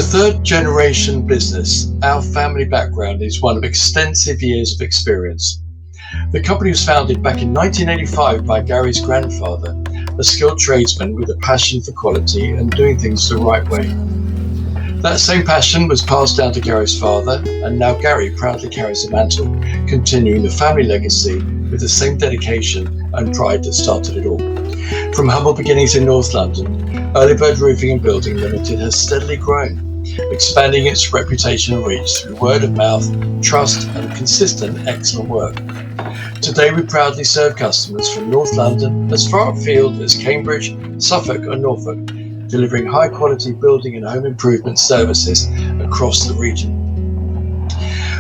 third generation business, our family background is one of extensive years of experience. The company was founded back in 1985 by Gary's grandfather, a skilled tradesman with a passion for quality and doing things the right way. That same passion was passed down to Gary's father, and now Gary proudly carries the mantle, continuing the family legacy with the same dedication and pride that started it all. From humble beginnings in North London, Earlybird Roofing Building Ltd has steadily grown, expanding its reputation and reach through word of mouth, trust and consistent excellent work. Today we proudly serve customers from North London as far afield as Cambridge, Suffolk and Norfolk, delivering high quality building and home improvement services across the region.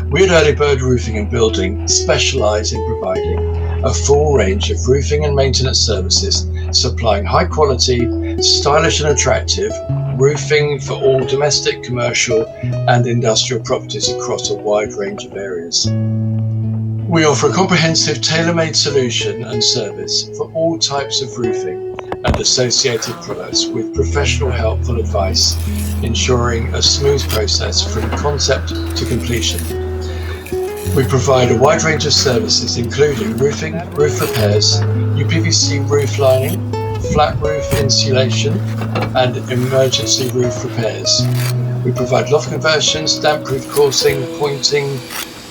We at Earlybird Roofing Building specialise in providing a full range of roofing and maintenance services, supplying high quality, stylish and attractive roofing for all domestic, commercial and industrial properties across a wide range of areas. We offer a comprehensive tailor-made solution and service for all types of roofing and associated products with professional helpful advice, ensuring a smooth process from concept to completion. We provide a wide range of services including roofing, roof repairs, UPVC roof lining, flat roof insulation and emergency roof repairs. We provide loft conversions, damp-proof coursing, pointing,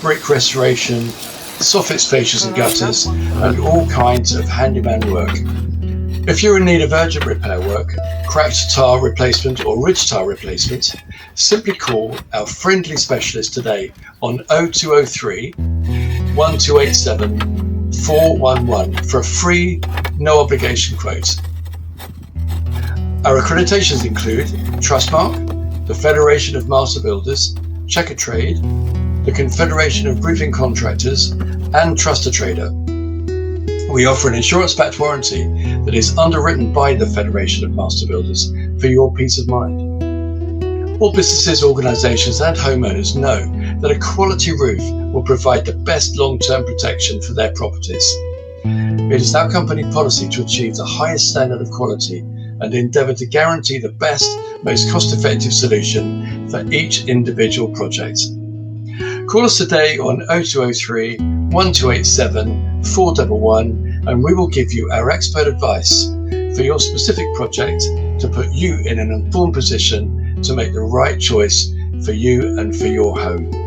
brick restoration, soffits, fascias and gutters and all kinds of handyman work. If you're in need of urgent repair work, cracked tile replacement or ridge tile replacement, simply call our friendly specialist today on 0203 1287 411 for a free, no obligation quote. Our accreditations include TrustMark, the Federation of Master Builders, Checkatrade, the Confederation of Roofing Contractors and Trustatrader. We offer an insurance-backed warranty that is underwritten by the Federation of Master Builders for your peace of mind. All businesses, organisations and homeowners know that a quality roof will provide the best long-term protection for their properties. It is our company policy to achieve the highest standard of quality and endeavour to guarantee the best, most cost-effective solution for each individual project. Call us today on 0203 1287 411 and we will give you our expert advice for your specific project to put you in an informed position to make the right choice for you and for your home.